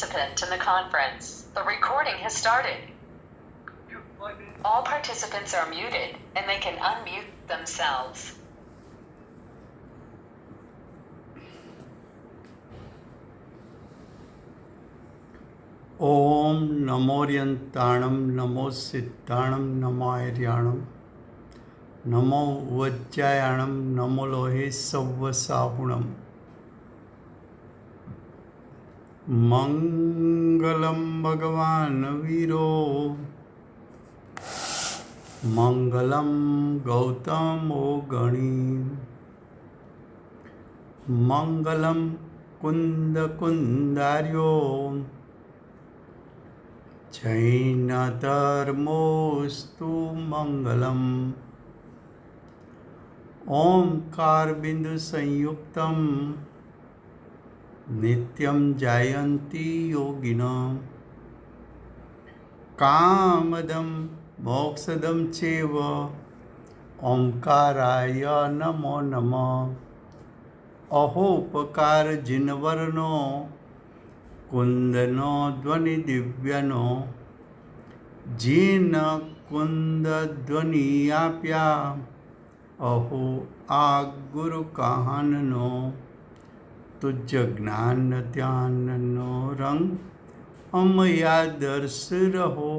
participant in the conference. The recording has started. All participants are muted and they can unmute themselves. ओम नमोर्यंताणं नमो सिद्धाणं नमो आर्याणं नमो वज्रायाणं नमो लोहे सव्वसाहुणं मंगलम भगवान वीरो मंगलम गौतमो गणी मंगलम कुंद कुंदार्यो जैन धर्मोस्तु मंगलम ओंकार बिंदु संयुक्तम नित्यं जायन्ति योगिनो कामदं मोक्षदं चैव ओंकाराय नमो नमः अहोपकार जिनवर्णो कुंदनो ध्वनि दिव्यनो जिन कुंद ध्वनि आप्या अहो आ गुरु कहाननो तुझ ज्ञान ध्याननो रंग अमया दर्श रहो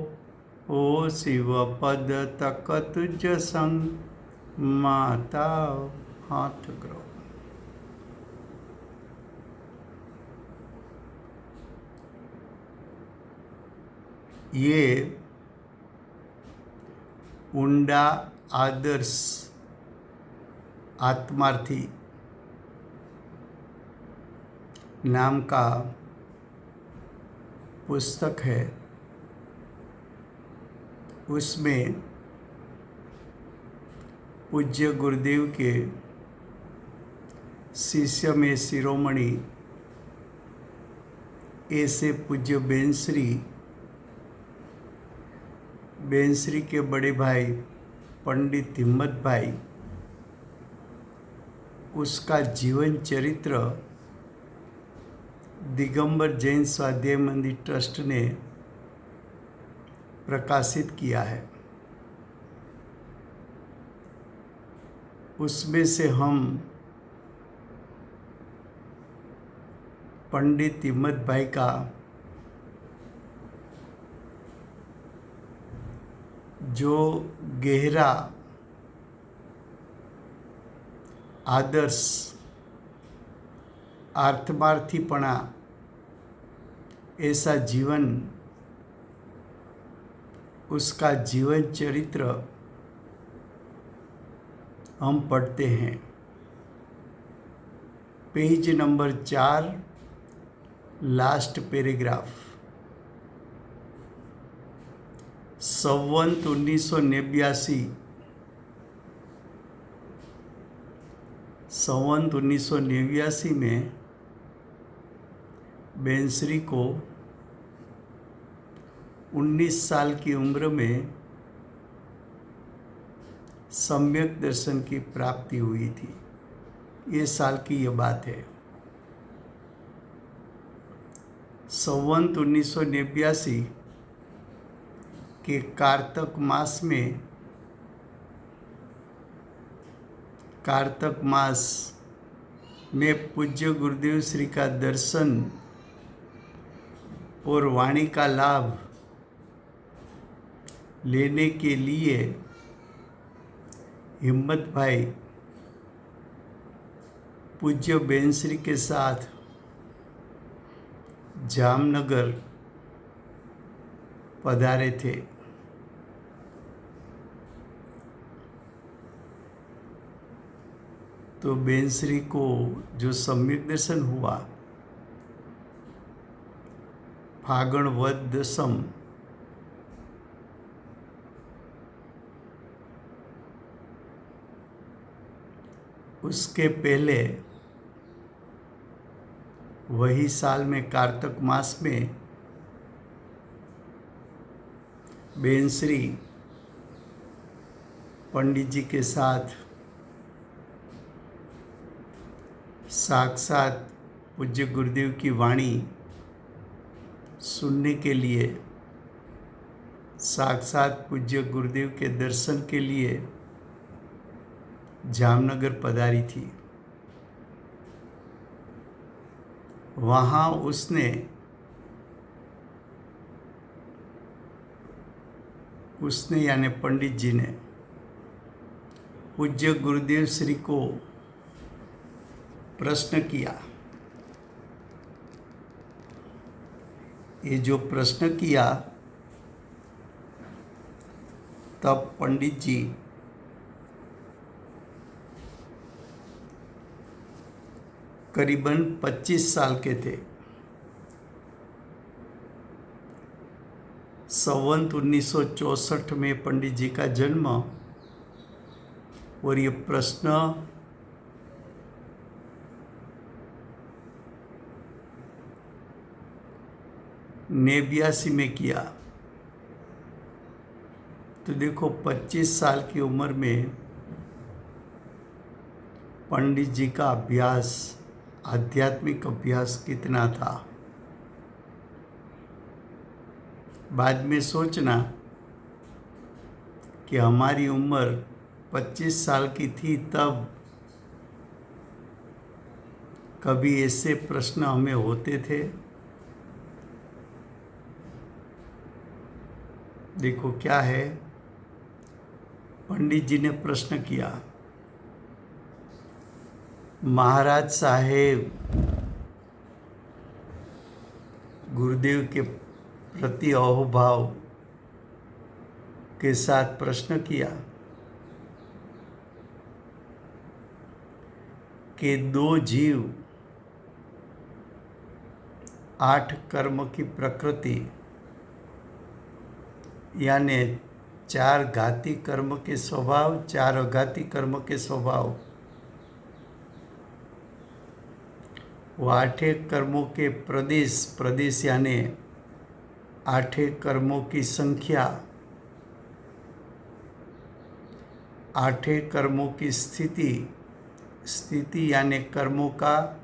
ओ शिव पद तक तुझ संग माता हाथ करो। ये ऊंडा आदर्श आत्मार्थी नाम का पुस्तक है। उसमें पूज्य गुरुदेव के शिष्य में शिरोमणि ऐसे पूज्य बेंसरी के बड़े भाई पंडित हिम्मत भाई, उसका जीवन चरित्र दिगंबर जैन स्वाध्याय मंदिर ट्रस्ट ने प्रकाशित किया है। उसमें से हम पंडित हिम्मत भाई का जो गहरा आदर्श आत्मार्थीपना ऐसा जीवन, उसका जीवन चरित्र हम पढ़ते हैं। Page number 4 last paragraph. संवत 1989 में बेंसरी को 19 साल की उम्र में सम्यक दर्शन की प्राप्ति हुई थी। ये साल की ये बात है। संवत 1989 के कार्तक मास में पूज्य गुरुदेव श्री का दर्शन और वाणी का लाभ लेने के लिए हिम्मत भाई पूज्य बेंसरी के साथ जामनगर पधारे थे। तो बेंसरी को जो सम्यक दर्शन हुआ फागण वद दशम उसके पहले वही साल में कार्तक मास में बेंसरी पंडित जी के साथ साक्षात पूज्य गुरुदेव की वाणी सुनने के लिए, साक्षात पूज्य गुरुदेव के दर्शन के लिए जामनगर पधारी थी। वहाँ उसने यानी पंडित जी ने पूज्य गुरुदेव श्री को प्रश्न किया। ये जो प्रश्न किया तब पंडित जी करीबन 25 साल के थे। संवत 1964 में पंडित जी का जन्म, और ये प्रश्न नेबियासी में किया। तो देखो 25 साल की उम्र में पंडित जी का अभ्यास, आध्यात्मिक अभ्यास कितना था। बाद में सोचना कि हमारी उम्र 25 साल की थी तब कभी ऐसे प्रश्न हमें होते थे। देखो क्या है, पंडित जी ने प्रश्न किया, महाराज साहेब गुरुदेव के प्रति अहोभाव के साथ प्रश्न किया कि 2 जीव 8 कर्म की प्रकृति यानी 4 घाती कर्म के स्वभाव, 4 अघाती कर्म के स्वभाव, वो 8 कर्मों के प्रदेश यानी 8 कर्मों की संख्या, 8 कर्मों की स्थिति यानी कर्मों का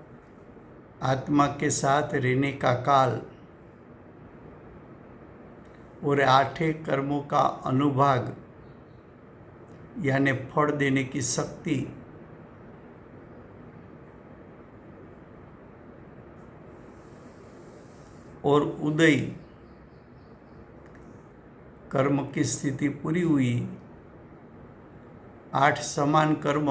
आत्मा के साथ रहने का काल, और 8 कर्मों का अनुभाग यानी फल देने की शक्ति, और उदय कर्म की स्थिति पूरी हुई। 8 समान कर्म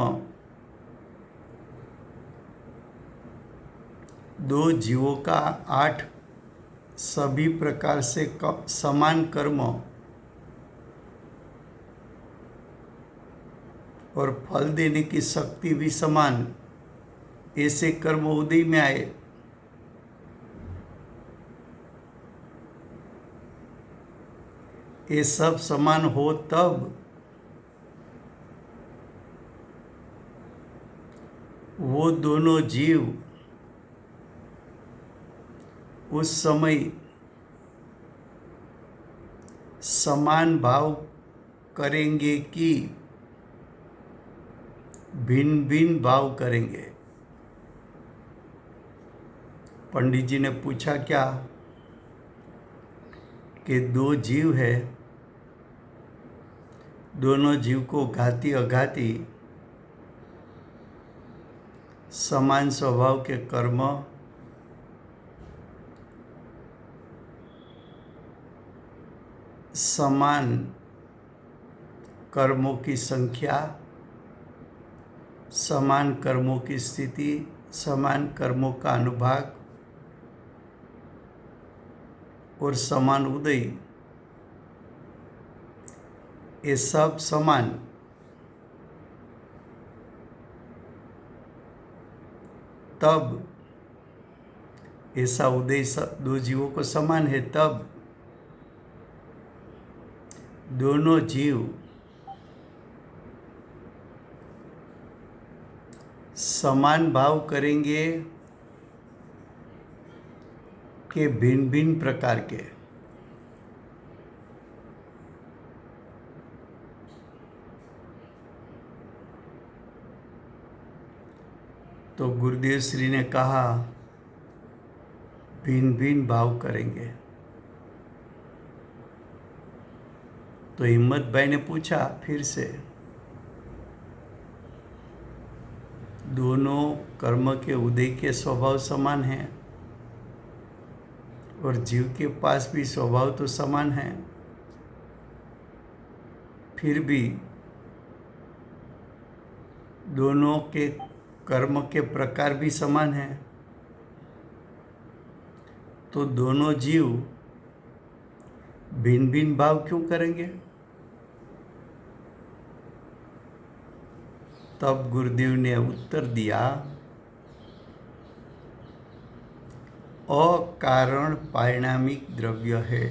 2 जीवों का 8 सभी प्रकार से समान कर्म और फल देने की शक्ति भी समान, ऐसे कर्म उदय में आए। ये सब समान हो तब वो दोनों जीव उस समय समान भाव करेंगे कि भिन्न भिन्न भाव करेंगे। पंडित जी ने पूछा क्या कि 2 जीव है, दोनों जीव को घाती अघाती समान स्वभाव के कर्म, समान कर्मों की संख्या, समान कर्मों की स्थिति, समान कर्मों का अनुभाग और समान उदय, ये सब समान। तब ऐसा उदय 2 जीवों को समान है, तब दोनों जीव समान भाव करेंगे कि भिन्न भिन्न प्रकार के। तो गुरुदेव श्री ने कहा भिन्न भिन्न भाव करेंगे। तो हिम्मत भाई ने पूछा फिर से, दोनों कर्म के उदय के स्वभाव समान हैं और जीव के पास भी स्वभाव तो समान है, फिर भी दोनों के कर्म के प्रकार भी समान हैं, तो दोनों जीव भिन्न भिन्न भाव क्यों करेंगे? तब गुरुदेव ने उत्तर दिया, अकारण पारिणामिक द्रव्य है।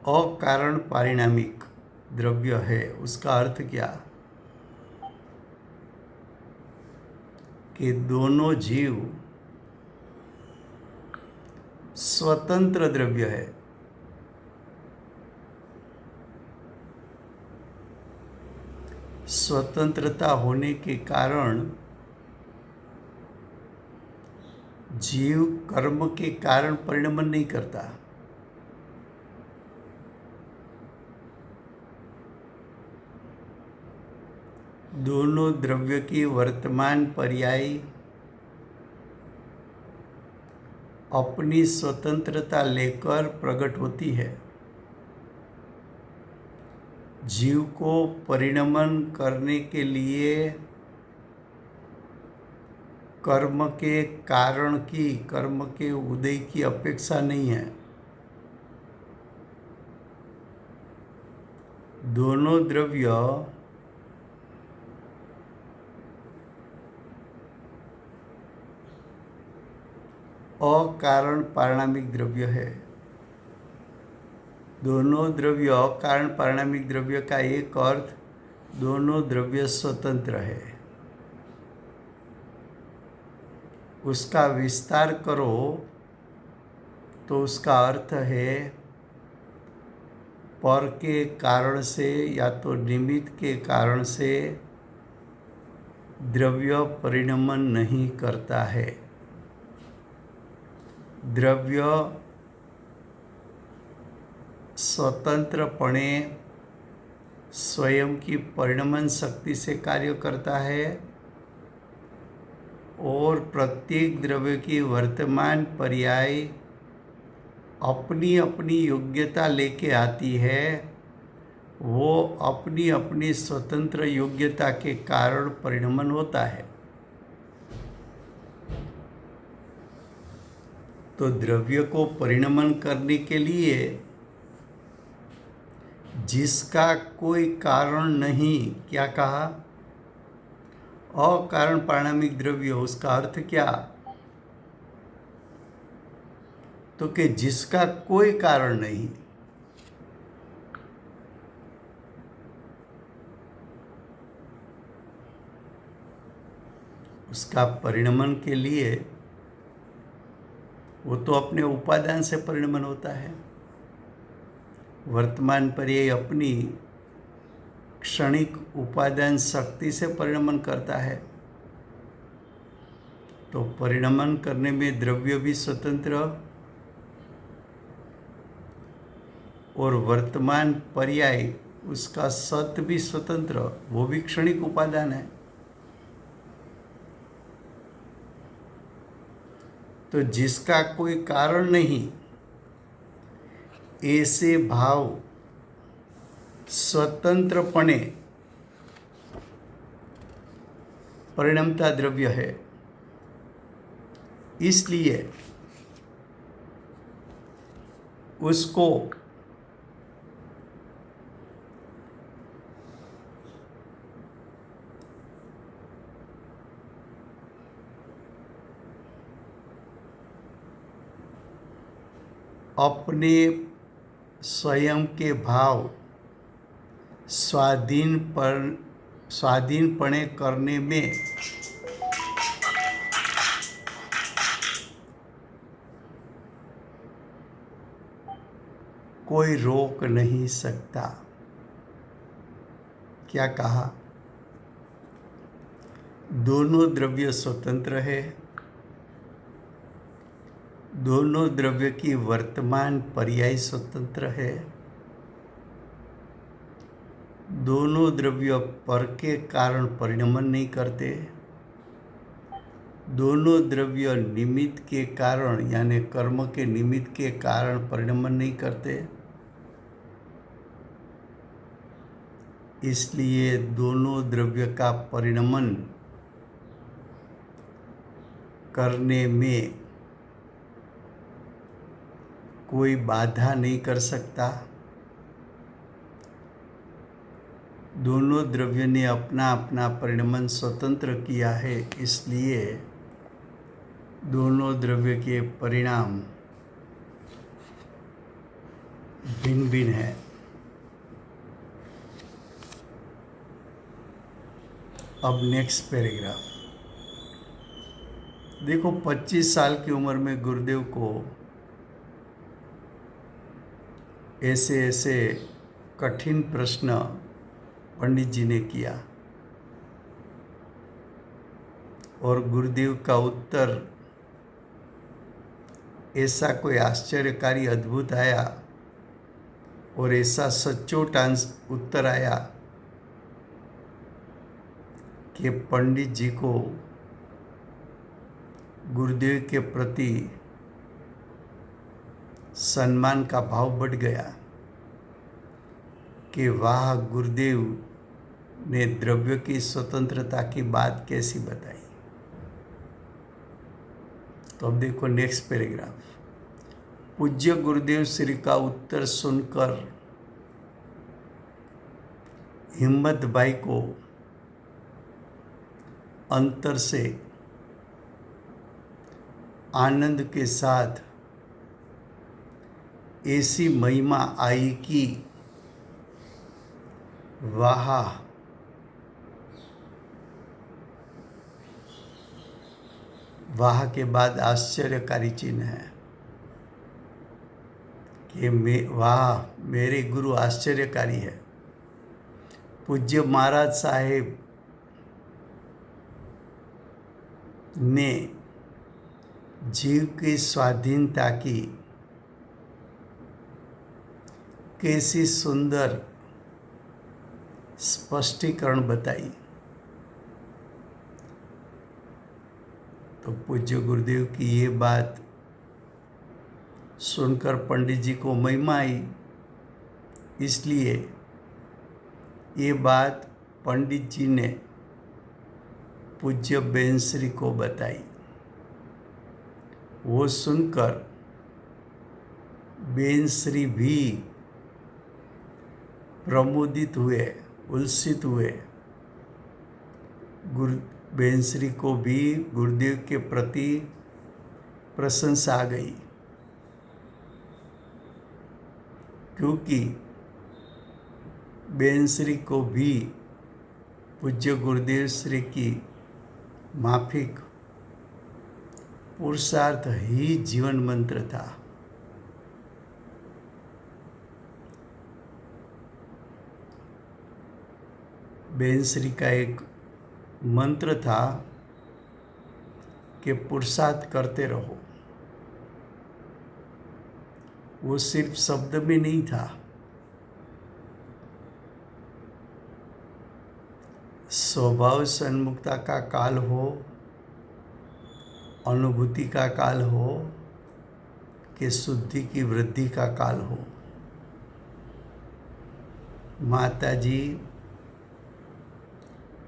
अकारण पारिणामिक द्रव्य है, उसका अर्थ क्या? कि दोनों जीव स्वतंत्र द्रव्य है। स्वतंत्रता होने के कारण जीव कर्म के कारण परिणमन नहीं करता। दोनों द्रव्य की वर्तमान पर्याय अपनी स्वतंत्रता लेकर प्रकट होती है। जीव को परिणमन करने के लिए कर्म के कारण की, कर्म के उदय की अपेक्षा नहीं है। दोनों द्रव्य अकारण पारिणामिक द्रव्य है। दोनों द्रव्य अकारण पारिणामिक द्रव्य का एक अर्थ, दोनों द्रव्य स्वतंत्र है। उसका विस्तार करो तो उसका अर्थ है पर के कारण से या तो निमित्त के कारण से द्रव्य परिणमन नहीं करता है। द्रव्य स्वतंत्रपणे स्वयं की परिणमन शक्ति से कार्य करता है और प्रत्येक द्रव्य की वर्तमान पर्याय अपनी अपनी योग्यता लेके आती है। वो अपनी अपनी स्वतंत्र योग्यता के कारण परिणमन होता है। तो द्रव्य को परिणमन करने के लिए जिसका कोई कारण नहीं, क्या कहा? अकारण पारिणामिक द्रव्य, उसका अर्थ क्या? तो कि जिसका कोई कारण नहीं। उसका परिणमन के लिए वो तो अपने उपादान से परिणमन होता है। वर्तमान पर्याय अपनी क्षणिक उपादान शक्ति से परिणमन करता है। तो परिणमन करने में द्रव्य भी स्वतंत्र और वर्तमान पर्याय उसका सत्य भी स्वतंत्र, वो भी क्षणिक उपादान है। तो जिसका कोई कारण नहीं, ऐसे भाव स्वतंत्रपणे परिणमता द्रव्य है। इसलिए उसको अपने स्वयं के भाव स्वाधीनपणे करने में कोई रोक नहीं सकता। क्या कहा? दोनों द्रव्य स्वतंत्र है। दोनों द्रव्य की वर्तमान पर्याय स्वतंत्र है। दोनों द्रव्य पर के कारण परिणमन नहीं करते। दोनों द्रव्य निमित्त के कारण यानी कर्म के निमित्त के कारण परिणमन नहीं करते। इसलिए दोनों द्रव्य का परिणमन करने में कोई बाधा नहीं कर सकता। दोनों द्रव्य ने अपना अपना परिणमन स्वतंत्र किया है, इसलिए दोनों द्रव्य के परिणाम भिन्न भिन्न है। अब नेक्स्ट पैराग्राफ देखो। 25 साल की उम्र में गुरुदेव को ऐसे ऐसे कठिन प्रश्न पंडित जी ने किया और गुरुदेव का उत्तर ऐसा कोई आश्चर्यकारी अद्भुत आया और ऐसा सचोट उत्तर आया कि पंडित जी को गुरुदेव के प्रति सम्मान का भाव बढ़ गया कि वाह, गुरुदेव ने द्रव्य की स्वतंत्रता की बात कैसी बताई। तो अब देखो नेक्स्ट पैराग्राफ। पूज्य गुरुदेव श्री का उत्तर सुनकर हिम्मत भाई को अंतर से आनंद के साथ ऐसी महिमा आई कि वाह, वाह के बाद आश्चर्यकारी चिन्ह है कि वाह, मेरे गुरु आश्चर्यकारी है। पूज्य महाराज साहेब ने जीव की स्वाधीनता की कैसी सुंदर स्पष्टीकरण बताई। तो पूज्य गुरुदेव की ये बात सुनकर पंडित जी को महिमा आई, इसलिए ये बात पंडित जी ने पूज्य बेनश्री को बताई। वो सुनकर बेनश्री भी प्रमोदित हुए, उल्सित हुए। बेनश्री को भी गुरुदेव के प्रति प्रशंसा आ गई, क्योंकि बेनश्री को भी पूज्य गुरुदेव श्री की माफिक पुरुषार्थ ही जीवन मंत्र था। बेनश्री का एक मंत्र था कि पुरुषार्थ करते रहो। वो सिर्फ शब्द में नहीं था, स्वभाव सन्मुखता का काल हो, अनुभूति का काल हो कि शुद्धि की वृद्धि का काल हो। माता जी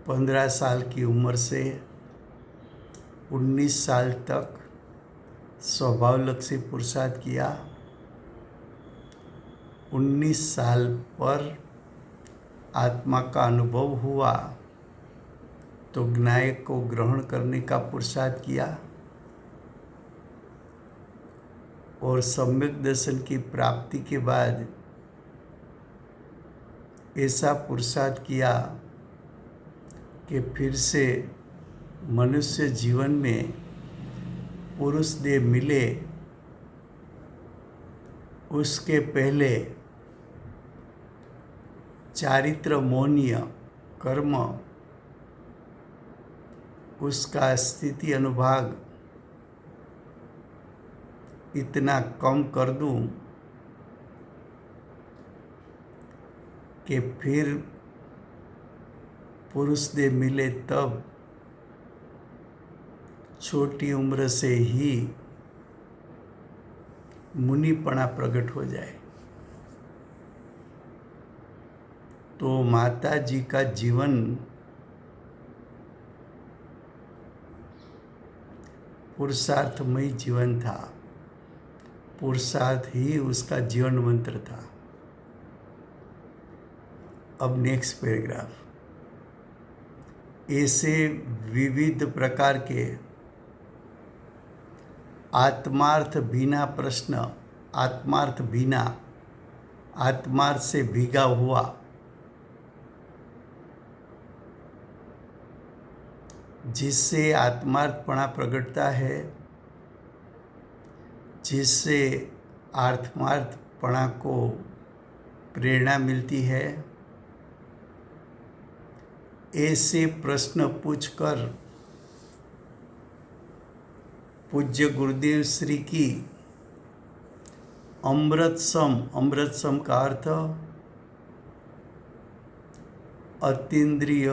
15 साल की उम्र से 19 साल तक स्वभावलक्षी पुरुषार्थ किया। 19 साल पर आत्मा का अनुभव हुआ तो ज्ञान को ग्रहण करने का पुरुषार्थ किया और सम्यक दर्शन की प्राप्ति के बाद ऐसा पुरुषार्थ किया कि फिर से मनुष्य जीवन में पुरुष देह मिले उसके पहले चारित्र मौनीय कर्म, उसका स्थिति अनुभाग इतना कम कर दूं कि फिर पुरुष देह मिले तब छोटी उम्र से ही मुनिपना प्रकट हो जाए। तो माता जी का जीवन पुरुषार्थमय जीवन था, पुरुषार्थ ही उसका जीवन मंत्र था। अब नेक्स्ट पैराग्राफ। ऐसे विविध प्रकार के आत्मार्थ बिना प्रश्न, आत्मार्थ बिना, आत्मार्थ से भीगा हुआ, जिससे आत्मार्थपणा प्रकटता है, जिससे आत्मार्थपणा को प्रेरणा मिलती है, ऐसे प्रश्न पूछकर पूज्य गुरुदेव श्री की अमृत सम का अर्थ अतीन्द्रिय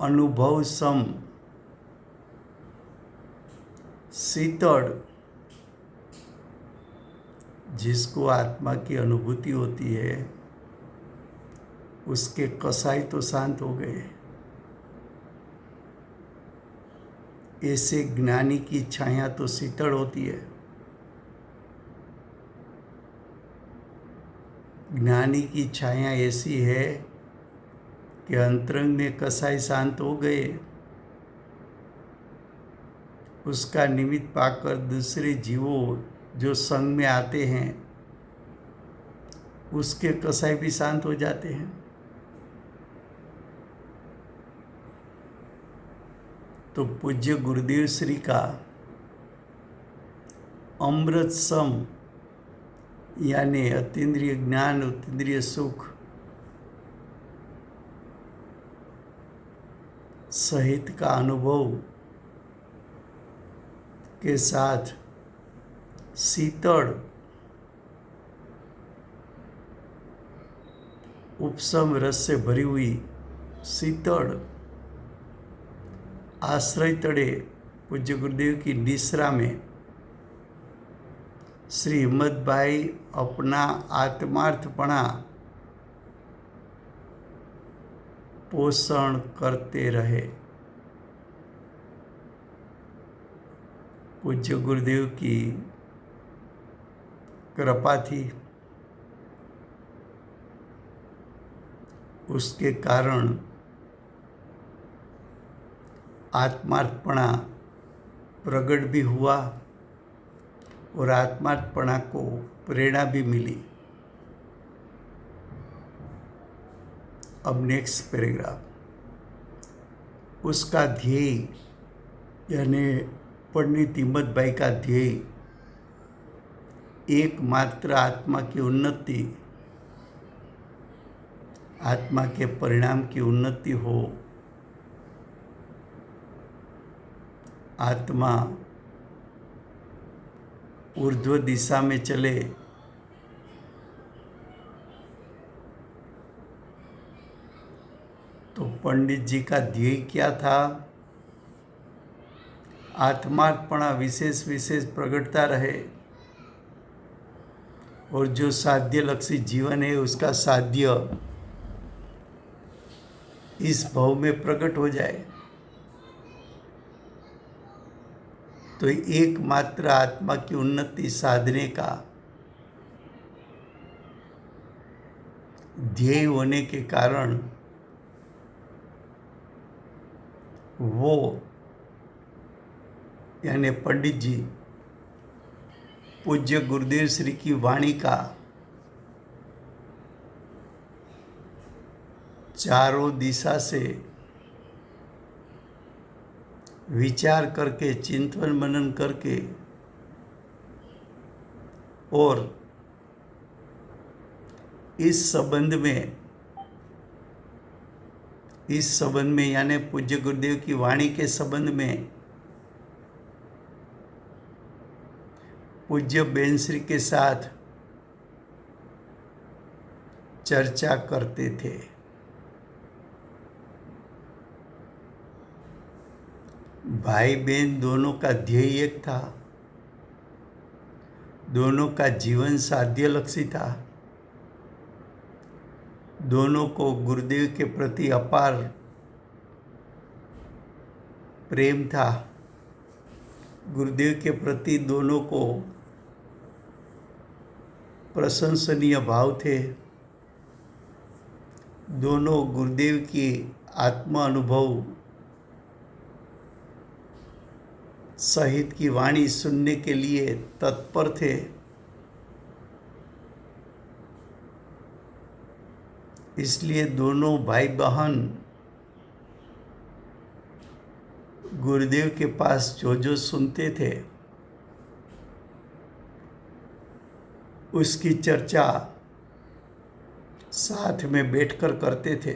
अनुभव सम, शीतल, जिसको आत्मा की अनुभूति होती है, उसके कसाई तो शांत हो गए। ऐसे ज्ञानी की छाया तो शीतल होती है। ज्ञानी की छाया ऐसी है कि अंतरंग में कसाई शांत हो गए, उसका निमित्त पाकर दूसरे जीवों जो संग में आते हैं, उसके कसाई भी शांत हो जाते हैं। तो पूज्य गुरुदेव श्री का अमृत सम यानी अतीन्द्रिय ज्ञान, अतीन्द्रिय सुख सहित का अनुभव के साथ शीतल उपशम रस से भरी हुई शीतल आश्रय तड़े पूज्य गुरुदेव की निश्रा में श्री हिम्मतभाई अपना आत्मार्थपणा पोषण करते रहे। पूज्य गुरुदेव की कृपा थी, उसके कारण आत्मार्थपणा प्रकट भी हुआ और आत्मार्थपणा को प्रेरणा भी मिली। अब नेक्स्ट पैराग्राफ। उसका ध्येय यानी पंडित हिम्मतभाई का ध्येय एकमात्र आत्मा की उन्नति, आत्मा के परिणाम की उन्नति हो, आत्मा ऊर्ध्व दिशा में चले, तो पंडित जी का ध्येय क्या था? आत्मार्पणा विशेष विशेष प्रकटता रहे और जो साध्य लक्षी जीवन है उसका साध्य इस भाव में प्रकट हो जाए। तो एकमात्र आत्मा की उन्नति साधने का ध्येय होने के कारण वो यानी पंडित जी पूज्य गुरुदेव श्री की वाणी का चारों दिशा से विचार करके, चिंतन मनन करके और इस संबंध में यानी पूज्य गुरुदेव की वाणी के संबंध में पूज्य बेनश्री के साथ चर्चा करते थे। भाई बहन दोनों का ध्येय एक था, दोनों का जीवन साध्य लक्ष्य था, दोनों को गुरुदेव के प्रति अपार प्रेम था, गुरुदेव के प्रति दोनों को प्रशंसनीय भाव थे। दोनों गुरुदेव की आत्मा अनुभव सहित की वाणी सुनने के लिए तत्पर थे। इसलिए दोनों भाई बहन गुरुदेव के पास जो जो सुनते थे उसकी चर्चा साथ में बैठकर करते थे।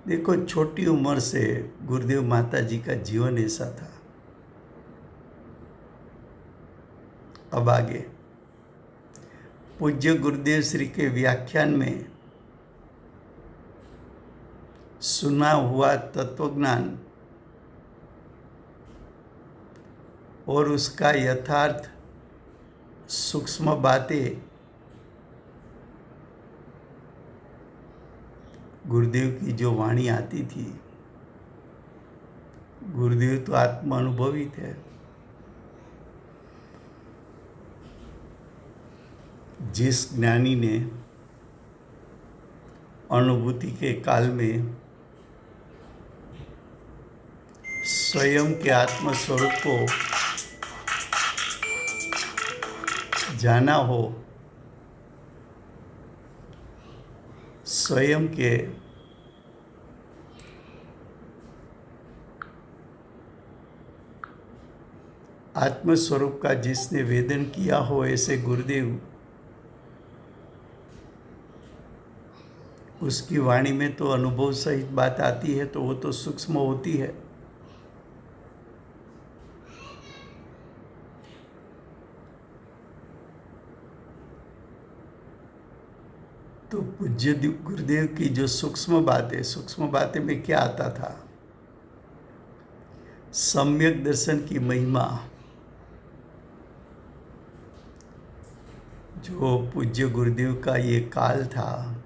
देखो, छोटी उम्र से गुरुदेव माता जी का जीवन ऐसा था। अब आगे पूज्य गुरुदेव श्री के व्याख्यान में सुना हुआ तत्वज्ञान और उसका यथार्थ सूक्ष्म बातें गुरुदेव की जो वाणी आती थी, गुरुदेव तो आत्मा अनुभवी थे। जिस ज्ञानी ने अनुभूति के काल में स्वयं के आत्म स्वरूप को जाना हो, स्वयं के आत्म स्वरूप का जिसने वेदन किया हो, ऐसे गुरुदेव, उसकी वाणी में तो अनुभव सहित बात आती है तो वो तो सूक्ष्म होती है। तो पूज्य गुरुदेव की जो सूक्ष्म बातें में क्या आता था? सम्यक दर्शन की महिमा, जो पूज्य गुरुदेव का ये काल था,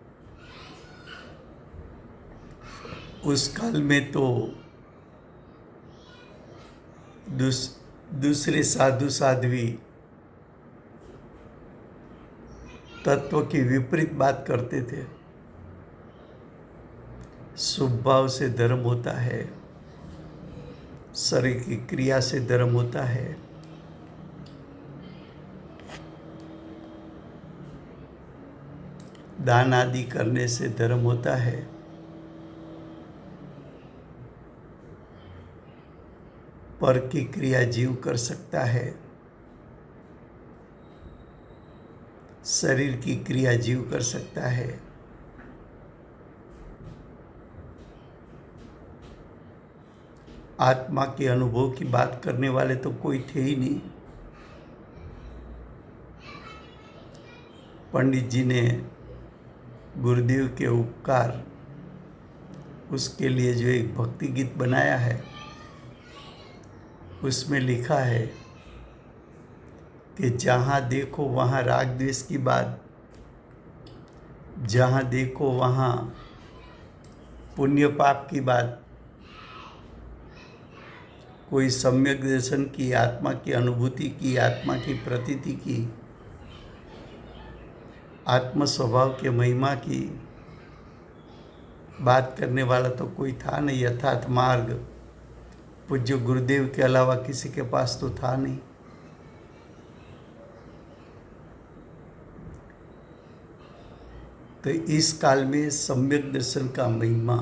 उस काल में तो दूसरे साधु साध्वी तत्व की विपरीत बात करते थे। स्वभाव से धर्म होता है, शरीर की क्रिया से धर्म होता है, दान आदि करने से धर्म होता है, पर की क्रिया जीव कर सकता है, शरीर की क्रिया जीव कर सकता है। आत्मा के अनुभव की बात करने वाले तो कोई थे ही नहीं। पंडित जी ने गुरुदेव के उपकार, उसके लिए जो एक भक्ति गीत बनाया है, उसमें लिखा है कि जहाँ देखो वहाँ राग द्वेष की बात, जहाँ देखो वहाँ पुण्य पाप की बात, कोई सम्यक दर्शन की, आत्मा की अनुभूति की, आत्मा की प्रतीति की, आत्म स्वभाव के महिमा की बात करने वाला तो कोई था नहीं। यथार्थ मार्ग पूज्य गुरुदेव के अलावा किसी के पास तो था नहीं। तो इस काल में सम्यक दर्शन का महिमा,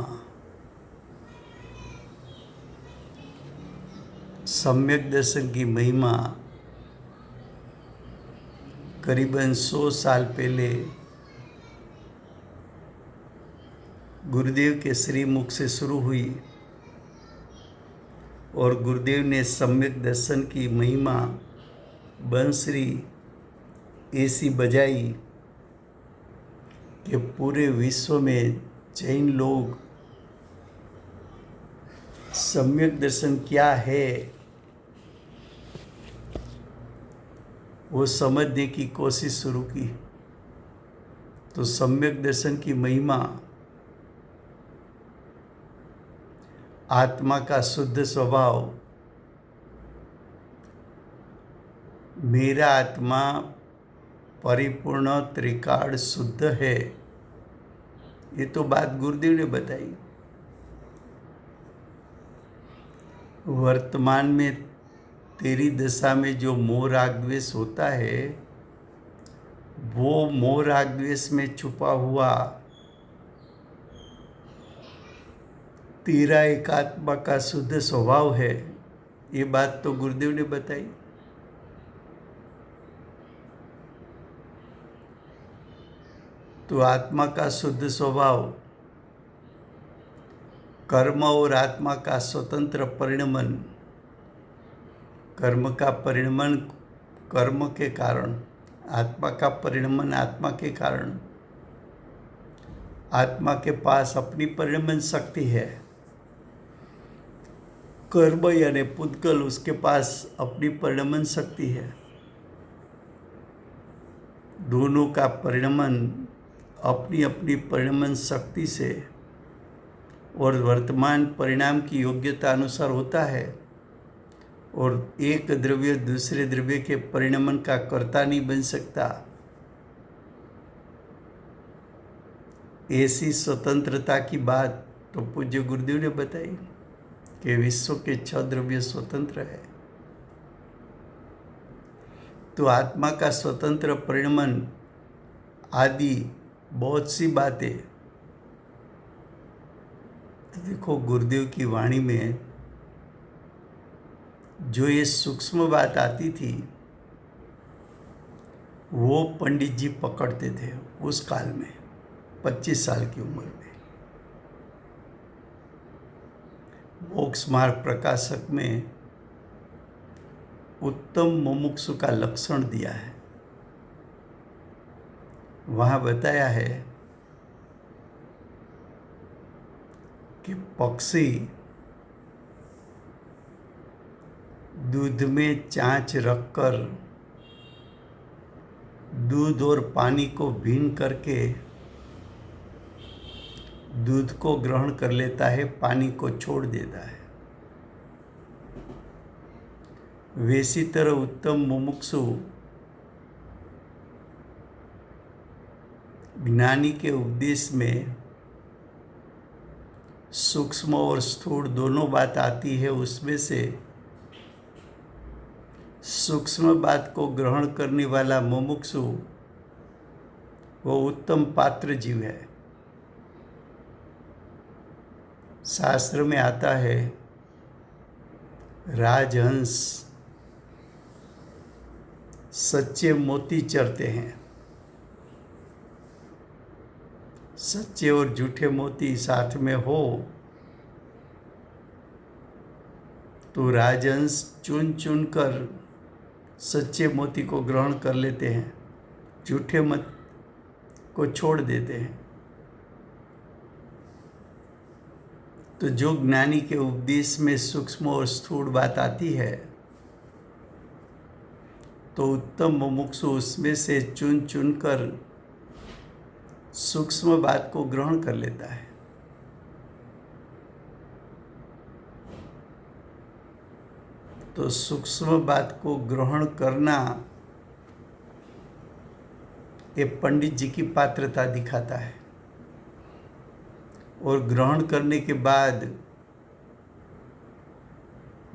सम्यक दर्शन की महिमा करीबन 100 साल पहले गुरुदेव के श्रीमुख से शुरू हुई और गुरुदेव ने सम्यक दर्शन की महिमा बंसरी ऐसी बजाई कि पूरे विश्व में जैन लोग सम्यक दर्शन क्या है वो समझने की कोशिश शुरू की। तो सम्यक दर्शन की महिमा आत्मा का शुद्ध स्वभाव, मेरा आत्मा परिपूर्ण त्रिकाल शुद्ध है, ये तो बात गुरुदेव ने बताई। वर्तमान में तेरी दशा में जो मोह राग द्वेष होता है वो मोह राग द्वेष में छुपा हुआ तेरा एक आत्मा का शुद्ध स्वभाव है, ये बात तो गुरुदेव ने बताई। तो आत्मा का शुद्ध स्वभाव, कर्म और आत्मा का स्वतंत्र परिणमन, कर्म का परिणमन कर्म के कारण, आत्मा का परिणमन आत्मा के कारण। आत्मा के पास अपनी परिणमन शक्ति है, कर्म यानी पुद्गल उसके पास अपनी परिणमन शक्ति है। दोनों का परिणमन अपनी अपनी परिणमन शक्ति से और वर्तमान परिणाम की योग्यता अनुसार होता है, और एक द्रव्य दूसरे द्रव्य के परिणमन का कर्ता नहीं बन सकता। ऐसी स्वतंत्रता की बात तो पूज्य गुरुदेव ने बताई कि विश्व के 6 द्रव्य स्वतंत्र है। तो आत्मा का स्वतंत्र परिणमन आदि बहुत सी बातें, तो देखो गुरुदेव की वाणी में जो ये सूक्ष्म बात आती थी वो पंडित जी पकड़ते थे उस काल में, 25 साल की उम्र में। मोक्ष मार्ग प्रकाशक में उत्तम मुमुक्षु का लक्षण दिया है। वहाँ बताया है कि पक्षी दूध में चांच रखकर दूध और पानी को भीन करके दूध को ग्रहण कर लेता है, पानी को छोड़ देता है। वैसी तरह उत्तम मुमुक्षु ज्ञानी के उपदेश में सूक्ष्म और स्थूल दोनों बात आती है। उसमें से सूक्ष्म बात को ग्रहण करने वाला मुमुक्षु वो उत्तम पात्र जीव है। शास्त्र में आता है राजहंस सच्चे मोती चरते हैं। सच्चे और झूठे मोती साथ में हो तो राजहंस चुन चुन कर सच्चे मोती को ग्रहण कर लेते हैं, झूठे मत को छोड़ देते हैं। तो जो ज्ञानी के उपदेश में सूक्ष्म और स्थूल बात आती है तो उत्तम मुमुक्षु उसमें से चुन चुन कर सूक्ष्म बात को ग्रहण कर लेता है। तो सूक्ष्म बात को ग्रहण करना ये पंडित जी की पात्रता दिखाता है। और ग्रहण करने के बाद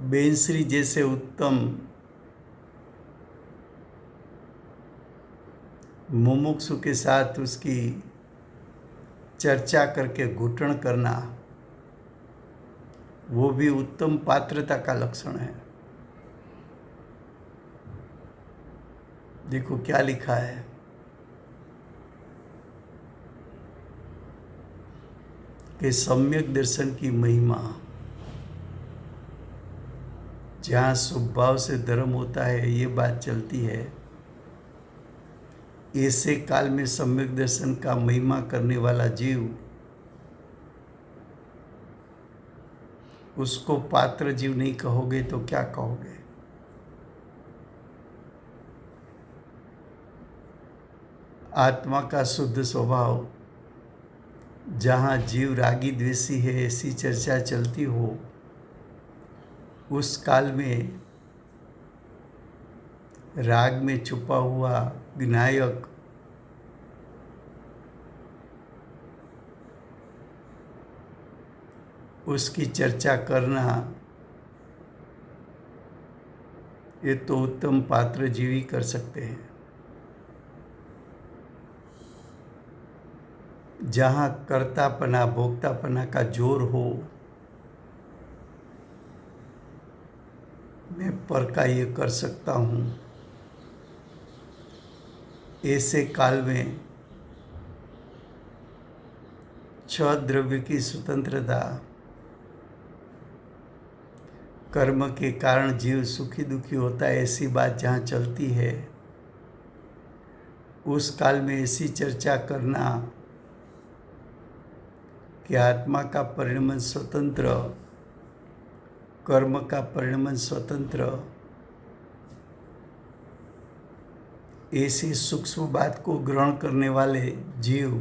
बेंसरी जैसे उत्तम मुमुक्षु के साथ उसकी चर्चा करके घुटन करना वो भी उत्तम पात्रता का लक्षण है। देखो क्या लिखा है कि सम्यक दर्शन की महिमा जहाँ स्वभाव से धर्म होता है, ये बात चलती है। ऐसे काल में सम्यक दर्शन का महिमा करने वाला जीव, उसको पात्र जीव नहीं कहोगे तो क्या कहोगे? आत्मा का शुद्ध स्वभाव, जहाँ जीव रागी द्वेषी है, ऐसी चर्चा चलती हो, उस काल में राग में छुपा हुआ विनायक उसकी चर्चा करना, ये तो उत्तम पात्र जीव ही कर सकते हैं। जहाँ कर्तापना भोक्तापना का जोर हो, मैं पर का ये कर सकता हूँ, ऐसे काल में छह द्रव्य की स्वतंत्रता, कर्म के कारण जीव सुखी दुखी होता है, ऐसी बात जहाँ चलती है, उस काल में ऐसी चर्चा करना कि आत्मा का परिणमन स्वतंत्र, कर्म का परिणमन स्वतंत्र, ऐसी सूक्ष्म बात को ग्रहण करने वाले जीव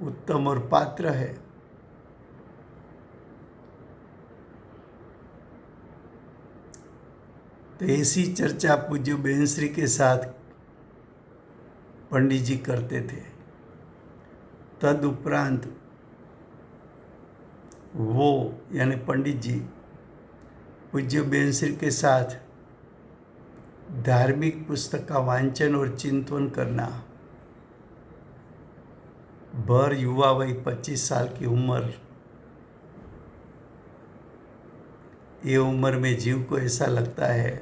उत्तम और पात्र है। तो ऐसी चर्चा पूज्य बेनश्री के साथ पंडित जी करते थे। तदुपरांत वो यानी पंडित जी पूज्य बेनश्री के साथ धार्मिक पुस्तक का वांचन और चिंतन करना। भर युवा वय 25 साल की उम्र, ये उम्र में जीव को ऐसा लगता है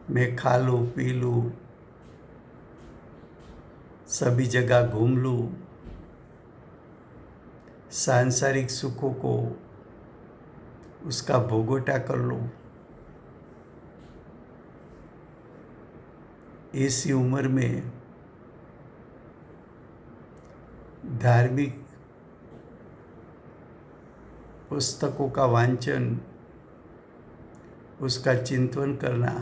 मैं खा लूँ पी लूँ, सभी जगह घूम लूँ, सांसारिक सुखों को उसका भोगोटा कर लूँ। ऐसी उम्र में धार्मिक पुस्तकों का वांचन, उसका चिंतन करना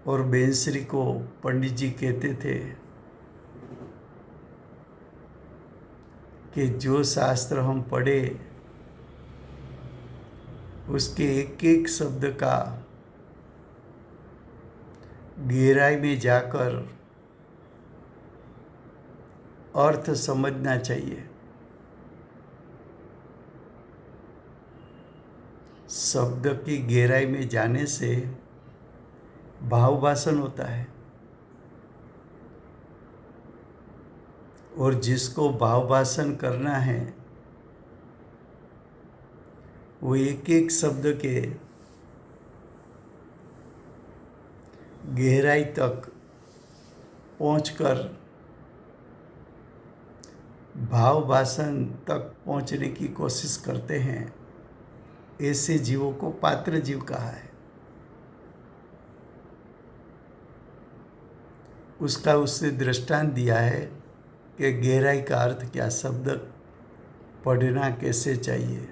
और बेनश्री को पंडित जी कहते थे कि जो शास्त्र हम पढ़े उसके एक एक शब्द का गहराई में जाकर अर्थ समझना चाहिए। शब्द की गहराई में जाने से भाव भाषण होता है, और जिसको भाव भाषण करना है वो एक एक शब्द के गहराई तक पहुंचकर भाव भाषण तक पहुंचने की कोशिश करते हैं। ऐसे जीवों को पात्र जीव कहा है। उसका उससे दृष्टांत दिया है कि गहराई का अर्थ क्या, शब्द पढ़ना कैसे चाहिए।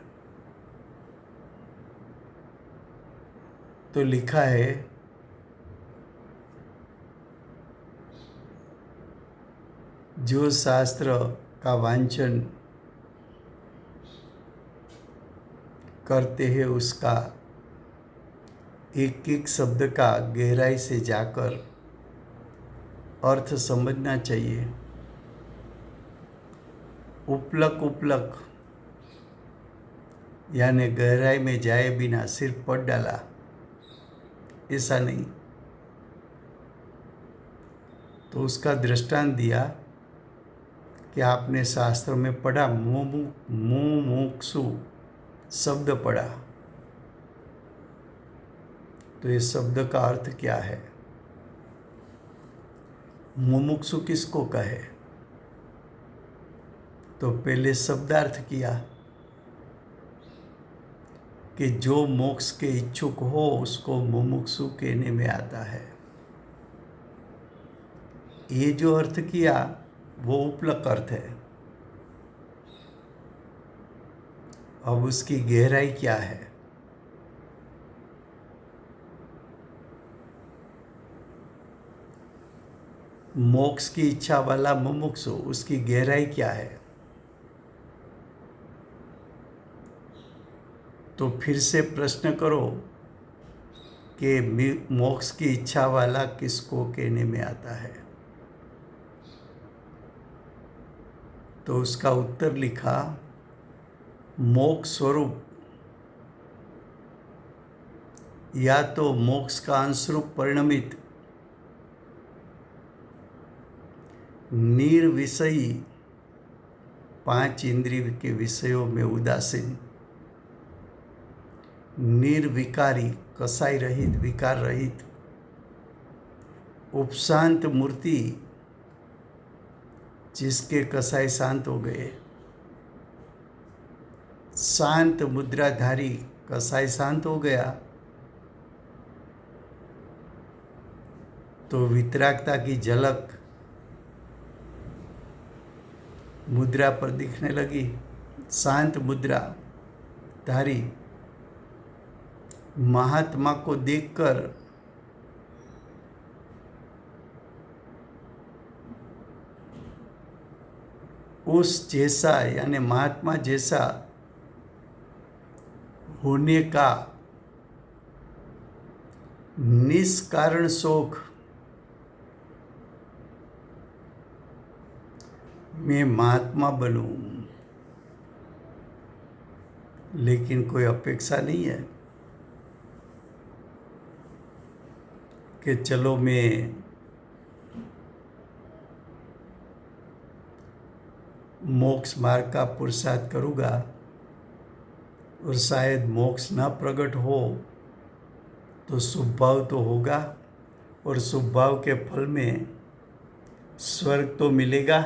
तो लिखा है जो शास्त्र का वांचन करते हैं उसका एक एक शब्द का गहराई से जाकर अर्थ समझना चाहिए। उपलक उपलक यानी गहराई में जाए बिना सिर्फ पढ़ डाला, ऐसा नहीं। तो उसका दृष्टांत दिया कि आपने शास्त्र में पढ़ा मुमुक्षु शब्द पढ़ा, तो ये शब्द का अर्थ क्या है? मुमुक्षु किसको कहे? तो पहले शब्दार्थ किया कि जो मोक्ष के इच्छुक हो उसको मुमुक्षु कहने में आता है। ये जो अर्थ किया वो उपलक अर्थ है। अब उसकी गहराई क्या है? मोक्ष की इच्छा वाला मुमुक्षु, उसकी गहराई क्या है? तो फिर से प्रश्न करो कि मोक्ष की इच्छा वाला किसको कहने में आता है? तो उसका उत्तर लिखा, मोक्ष स्वरूप या तो मोक्ष का अंशरूप परिणमित निर्विषयी 5 इंद्रिय के विषयों में उदासीन, निर्विकारी कसाई रहित, विकार रहित, उपशांत मूर्ति जिसके कसाई शांत हो गए, शांत मुद्राधारी कसाई शांत हो गया, तो वितरागता की झलक मुद्रा पर दिखने लगी। शांत मुद्रा धारी महात्मा को देखकर उस जैसा यानी महात्मा जैसा होने का निष्कारण शौक मैं महात्मा बनूं, लेकिन कोई अपेक्षा नहीं है कि चलो मैं मोक्ष मार्ग का पुरुषार्थ करूँगा और शायद मोक्ष न प्रकट हो तो शुभ भाव तो होगा और शुभ भाव के फल में स्वर्ग तो मिलेगा,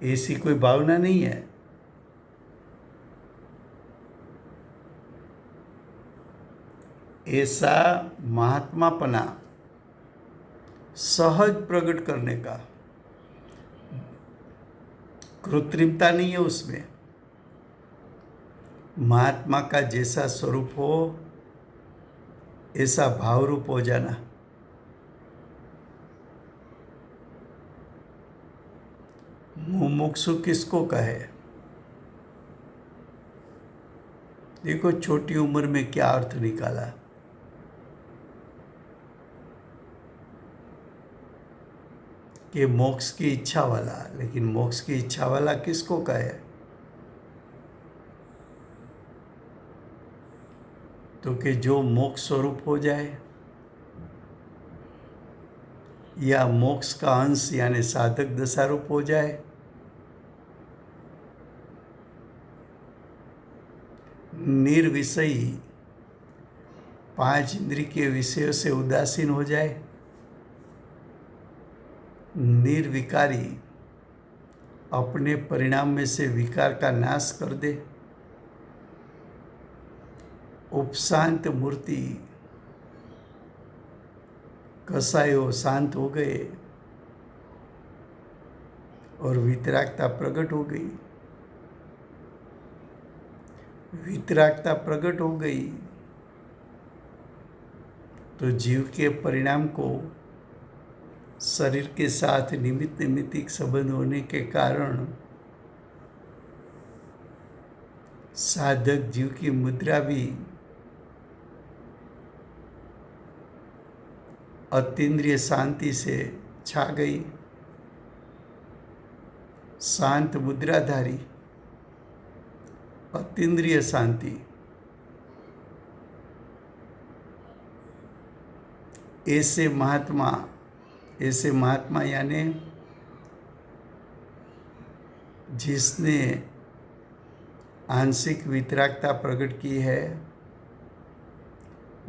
ऐसी कोई भावना नहीं है। ऐसा महात्मापना सहज प्रकट करने का, कृत्रिमता नहीं है उसमें। महात्मा का जैसा स्वरूप हो ऐसा भाव रूप हो जाना। मुमुक्षु किसको कहे? देखो छोटी उम्र में क्या अर्थ निकाला। कि मोक्ष की इच्छा वाला, लेकिन मोक्ष की इच्छा वाला किसको कहे? तो कि जो मोक्ष स्वरूप हो जाए या मोक्ष का अंश यानी साधक दशा रूप हो जाए, निर्विषयी 5 इंद्रिय के विषयों से उदासीन हो जाए, निर्विकारी अपने परिणाम में से विकार का नाश कर दे, उपशांत मूर्ति कसायो शांत हो गए और वितरागता प्रकट हो गई। वितरागता प्रकट हो गई तो जीव के परिणाम को शरीर के साथ निमित्त नैमित्तिक संबंध होने के कारण साधक जीव की मुद्रा भी अतीन्द्रिय शांति से छा गई। शांत मुद्राधारी अतीन्द्रिय शांति, ऐसे महात्मा यानी जिसने आंशिक वितरागता प्रकट की है,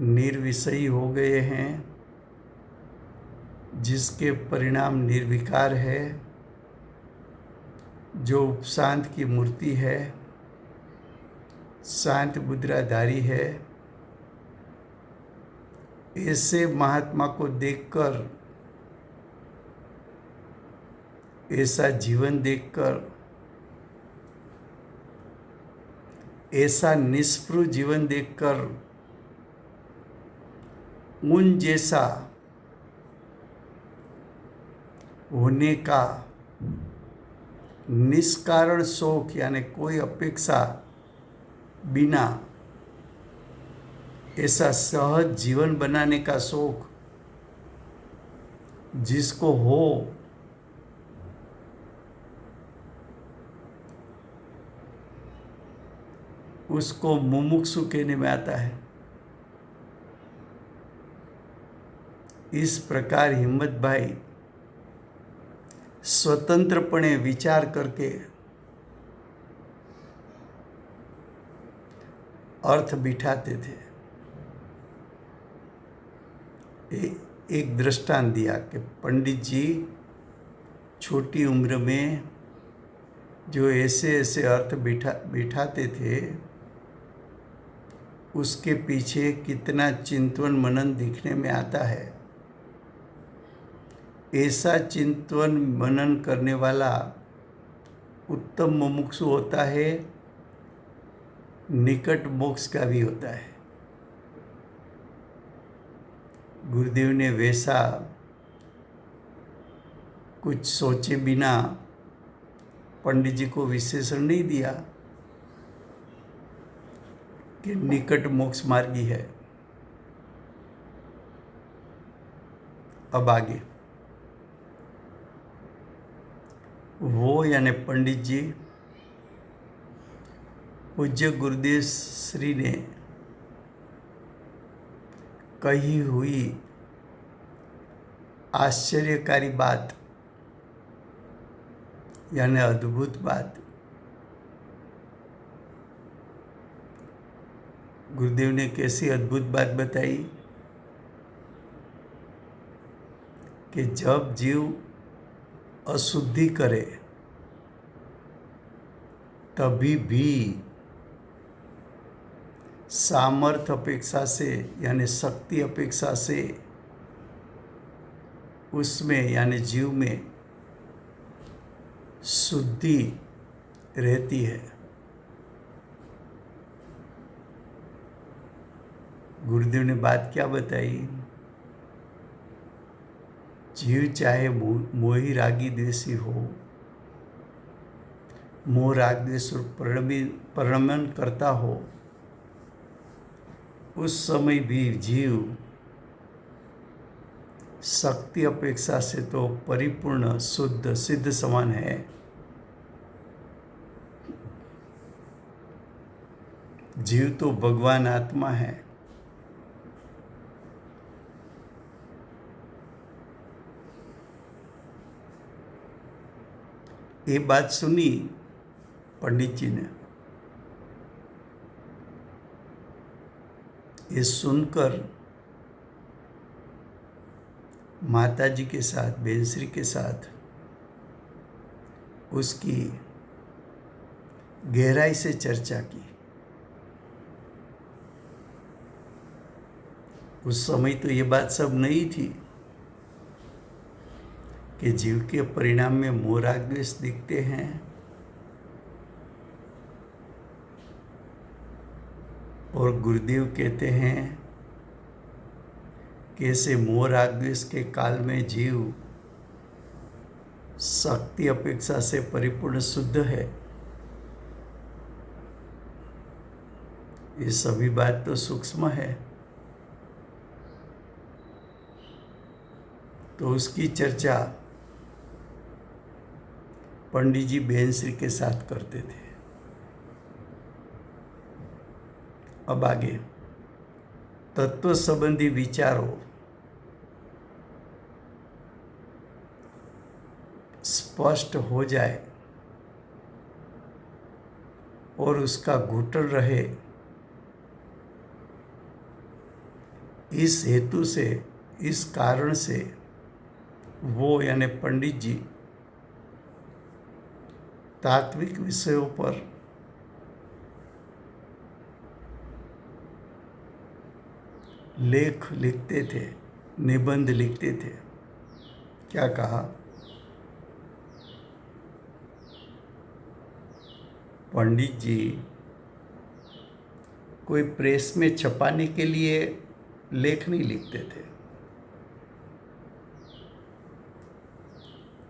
निर्विषयी हो गए हैं, जिसके परिणाम निर्विकार है, जो उपशांत की मूर्ति है, शांत मुद्राधारी है, ऐसे महात्मा को देखकर, ऐसा जीवन देखकर, ऐसा निष्पृह जीवन देखकर उन जैसा होने का निष्कारण शौक यानी कोई अपेक्षा बिना ऐसा सहज जीवन बनाने का शौक जिसको हो, उसको मुमुक्षु कहने में आता है। इस प्रकार हिम्मत भाई स्वतंत्रपणे विचार करके अर्थ बिठाते थे। एक दृष्टांत दिया कि पंडित जी छोटी उम्र में जो ऐसे ऐसे अर्थ बिठाते थे, उसके पीछे कितना चिंतन मनन दिखने में आता है। ऐसा चिंतन मनन करने वाला उत्तम मुमुक्षु होता है, निकट मोक्ष का भी होता है। गुरुदेव ने वैसा कुछ सोचे बिना पंडित जी को विशेषण नहीं दिया कि निकट मोक्ष मार्गी है। अब आगे वो यानी पंडित जी पूज्य गुरुदेव श्री ने कही हुई आश्चर्यकारी बात यानी अद्भुत बात गुरुदेव ने कैसी अद्भुत बात बताई कि जब जीव अशुद्धि करे तभी भी सामर्थ्य अपेक्षा से यानी शक्ति अपेक्षा से उसमें यानी जीव में शुद्धि रहती है। गुरुदेव ने बात क्या बताई? जीव चाहे मोही रागी द्वेषी हो, मोह राग द्वेष परिणमन करता हो, उस समय भी जीव शक्ति अपेक्षा से तो परिपूर्ण शुद्ध सिद्ध समान है। जीव तो भगवान आत्मा है। ये बात सुनी पंडित जी ने। ये सुनकर माता जी के साथ, बेनश्री के साथ उसकी गहराई से चर्चा की। उस समय तो ये बात सब नहीं थी कि जीव के परिणाम में मोह राग द्वेष दिखते हैं और गुरुदेव कहते हैं कि ऐसे मोह राग द्वेष के काल में जीव शक्ति अपेक्षा से परिपूर्ण शुद्ध है। ये सभी बात तो सूक्ष्म है। तो उसकी चर्चा पंडित जी बेनश्री के साथ करते थे। अब आगे तत्व संबंधी विचारों स्पष्ट हो जाए और उसका घुटन रहे, इस हेतु से, इस कारण से वो यानी पंडित जी तात्विक विषयों पर लेख लिखते थे, निबंध लिखते थे। क्या कहा? पंडित जी कोई प्रेस में छपाने के लिए लेख नहीं लिखते थे,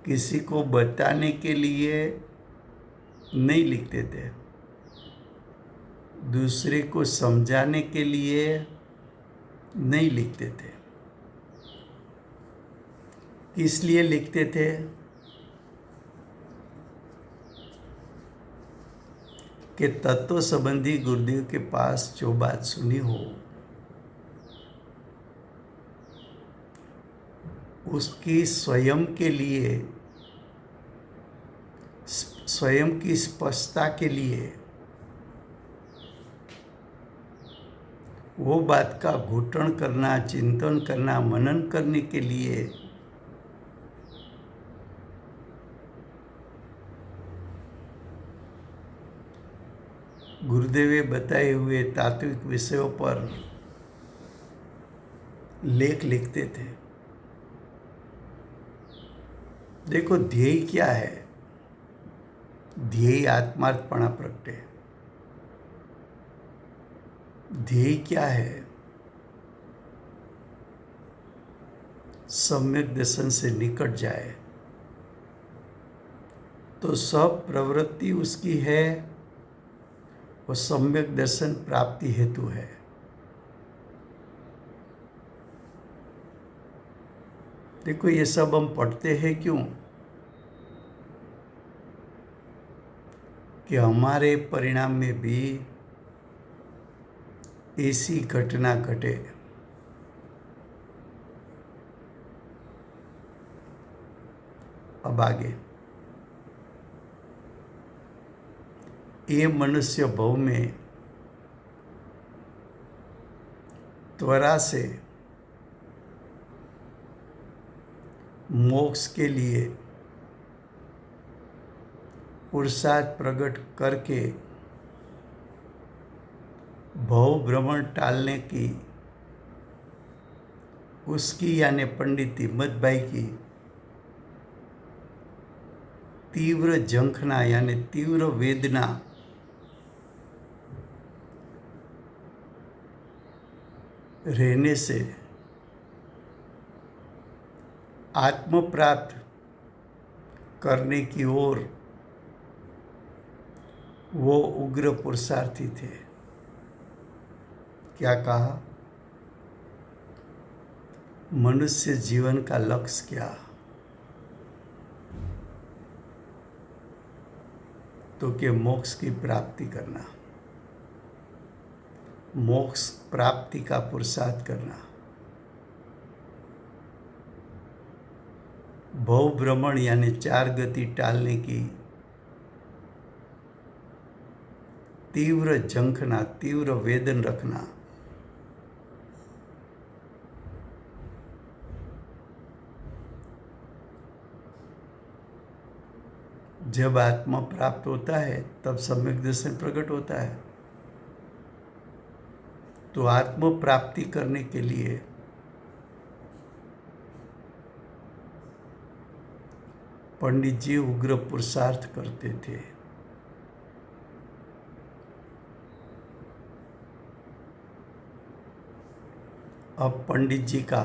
किसी को बताने के लिए नहीं लिखते थे, दूसरे को समझाने के लिए नहीं लिखते थे। किस लिए लिखते थे? कि तत्व संबंधी गुरुदेव के पास जो बात सुनी हो उसकी स्वयं के लिए, स्वयं की स्पष्टता के लिए, वो बात का घुटन करना, चिंतन करना, मनन करने के लिए गुरुदेव बताए हुए तात्विक विषयों पर लेख लिखते थे। देखो ध्येय क्या है? ध्येय आत्मार्थपणा प्रगटे। ध्येय क्या है? सम्यक दर्शन से निकट जाए। तो सब प्रवृत्ति उसकी है वो सम्यक दर्शन प्राप्ति हेतु है। देखो ये सब हम पढ़ते हैं क्यों? कि हमारे परिणाम में भी ऐसी घटना घटे। अब आगे, ये मनुष्य भव में त्वरा से मोक्ष के लिए पुरुषार्थ प्रकट करके भव भ्रमण टालने की उसकी यानी पंडित हिम्मत भाई की तीव्र झंखना यानी तीव्र वेदना रहने से आत्म प्राप्त करने की ओर वो उग्र पुरुषार्थी थे। क्या कहा? मनुष्य जीवन का लक्ष्य क्या? तो कि मोक्ष की प्राप्ति करना, मोक्ष प्राप्ति का पुरुषार्थ करना, भव भ्रमण यानी चार गति टालने की तीव्र झंखना, तीव्र वेदन रखना, जब आत्मा प्राप्त होता है तब सम्यक दर्शन प्रकट होता है। तो आत्म प्राप्ति करने के लिए पंडित जी उग्र पुरुषार्थ करते थे। अब पंडित जी का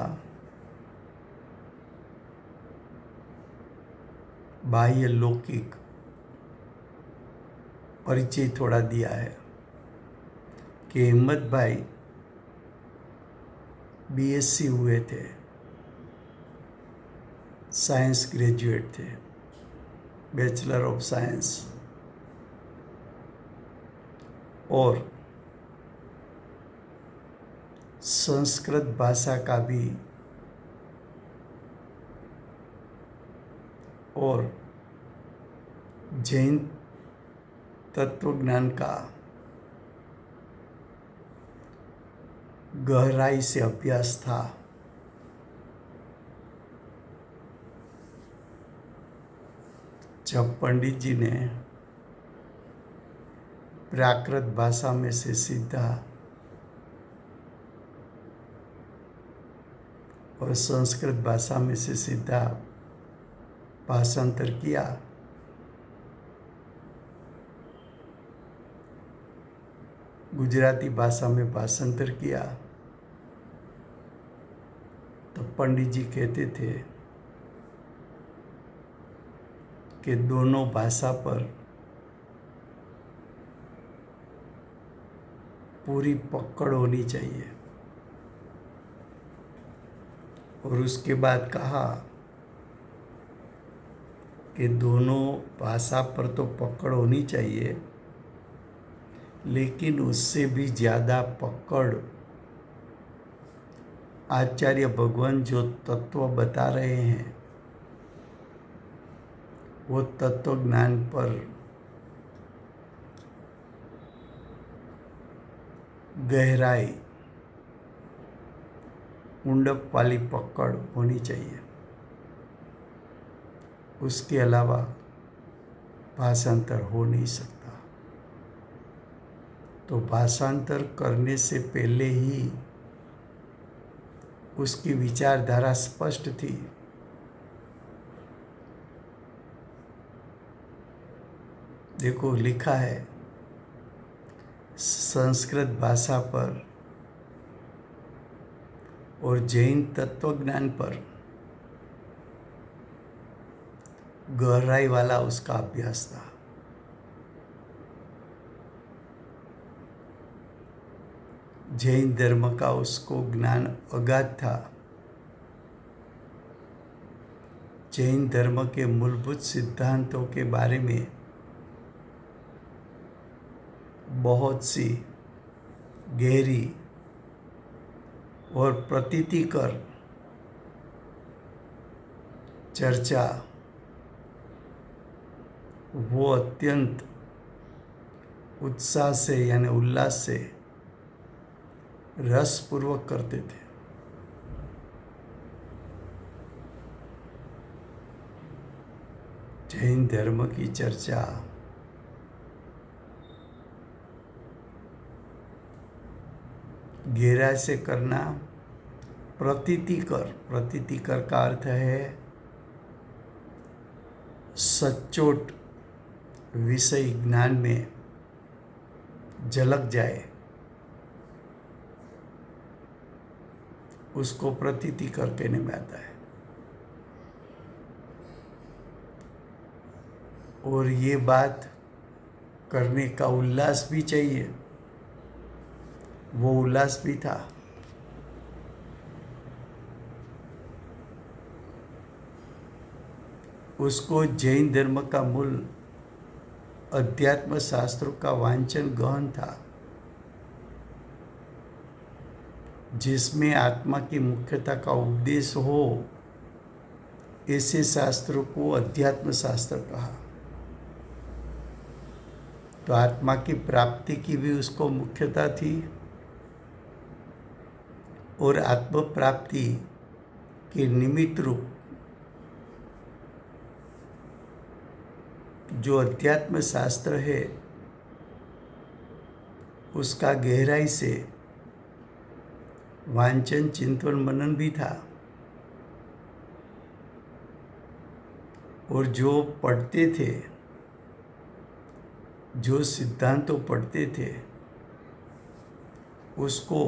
बाह्य लौकिक परिचय थोड़ा दिया है कि हिम्मत भाई बीएससी हुए थे, साइंस ग्रेजुएट थे, बैचलर ऑफ साइंस, और संस्कृत भाषा का भी और जैन तत्वज्ञान का गहराई से अभ्यास था। जब पंडित जी ने प्राकृत भाषा में से सीधा और संस्कृत भाषा में से सीधा भाषांतर किया। गुजराती भाषा में भाषांतर किया। तो पंडित जी कहते थे कि दोनों भाषा पर पूरी पकड़ होनी चाहिए। और उसके बाद कहा कि दोनों भाषा पर तो पकड़ होनी चाहिए, लेकिन उससे भी ज़्यादा पकड़ आचार्य भगवान जो तत्व बता रहे हैं वो तत्व ज्ञान पर गहराई, उंडप वाली पकड़ होनी चाहिए। उसके अलावा भाषांतर हो नहीं सकता। तो भाषांतर करने से पहले ही उसकी विचारधारा स्पष्ट थी। देखो लिखा है, संस्कृत भाषा पर और जैन तत्वज्ञान पर गहराई वाला उसका अभ्यास था। जैन धर्म का उसको ज्ञान अगाध था। जैन धर्म के मूलभूत सिद्धांतों के बारे में बहुत सी गहरी और प्रतीतिकर चर्चा वो अत्यंत उत्साह से यानी उल्लास से रसपूर्वक करते थे। जैन धर्म की चर्चा गहराई से करना, प्रतीतिकर का अर्थ है सच्चोट विषय ज्ञान में झलक जाए, उसको प्रतीतिकर कहने में आता है। और ये बात करने का उल्लास भी चाहिए, वो उल्लास भी था। उसको जैन धर्म का मूल अध्यात्म शास्त्रों का वांचन गहन था, जिसमें आत्मा की मुख्यता का उपदेश हो। ऐसे शास्त्रों को अध्यात्म शास्त्र कहा। तो आत्मा की प्राप्ति की भी उसको मुख्यता थी, और आत्म प्राप्ति के निमित्त रूप जो अध्यात्म शास्त्र है उसका गहराई से वांचन, चिंतन, मनन भी था। और जो पढ़ते थे, जो सिद्धांतों पढ़ते थे, उसको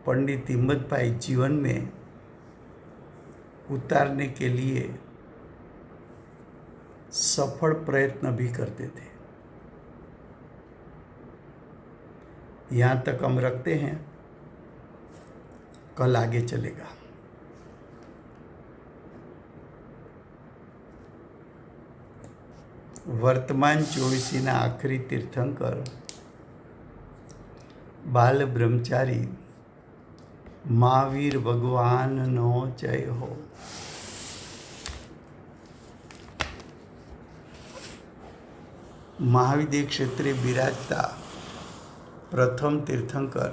पंडित हिम्मत भाई जीवन में उतारने के लिए सफल प्रयत्न भी करते थे। यहाँ तक हम रखते हैं, कल आगे चलेगा। वर्तमान 24 आखिरी तीर्थंकर बाल ब्रह्मचारी महावीर भगवान नो जय हो। महाविद्य क्षेत्रे બિરાજતા પ્રથમ તીર્થંકર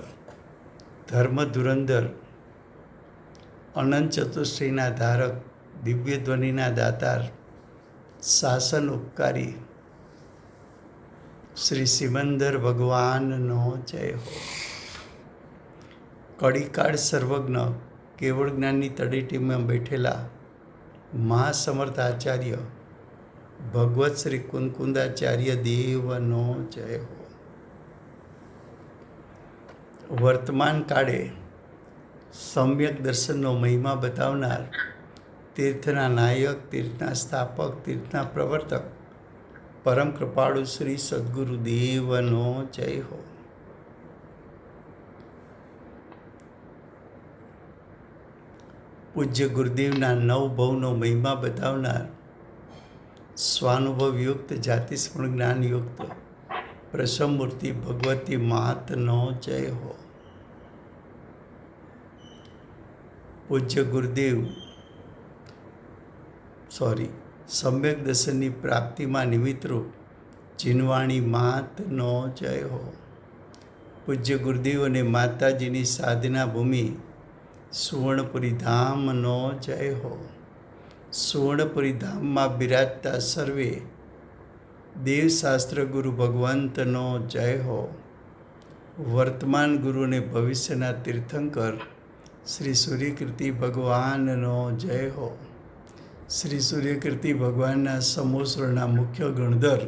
ધર્મ ધુરંધર અનંત ચતુષ્ટયના ધારક દિવ્ય ધ્વનિના દાતાર શાસન ઉપકારી શ્રી સિમંદર ભગવાનનો જય હો. કડીકાળ સર્વજ્ઞ કેવળ જ્ઞાનની તળેટીમાં બેઠેલા મહાસમર્થ આચાર્ય ભગવત શ્રી કુંકુંદાચાર્ય દેવનો જય હો. વર્તમાન કાળે સમ્યક દર્શનનો મહિમા બતાવનાર તીર્થના નાયક, તીર્થના સ્થાપક, તીર્થના પ્રવર્તક પરમ કૃપાળુ શ્રી સદગુરુ દેવનો જય હો. પૂજ્ય ગુરુદેવના નવ ભવનો મહિમા બતાવનાર સ્વાનુભવયુક્ત જાતિસ્મરણ જ્ઞાનયુક્ત પ્રસમમૂર્તિ ભગવતી માતનો જય હો. પૂજ્ય ગુરુદેવ સમ્યક દર્શનની પ્રાપ્તિમાં નિમિત્તરૂપ ચિનવાણી માતનો જય હો. પૂજ્ય ગુરુદેવ અને માતાજીની સાધના ભૂમિ સુવર્ણપુરી ધામનો જય હો. સુવર્ણપુરી ધામમાં બિરાજતા સર્વે દેવશાસ્ત્ર ગુરુ ભગવંતનો જય હો. વર્તમાન ગુરુ અને ભવિષ્યના તીર્થંકર શ્રી સૂર્યકીર્તિ ભગવાનનો જય હો. શ્રી સૂર્યકીર્તિ ભગવાનના સમોસરના મુખ્ય ગણધર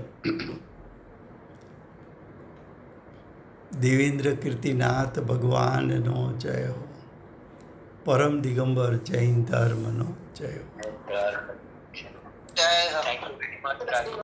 દેવેન્દ્ર કીર્તિનાથ ભગવાનનો જય હો. પરમ દિગંબર જૈન ધર્મનો જય હો. Thank you very much.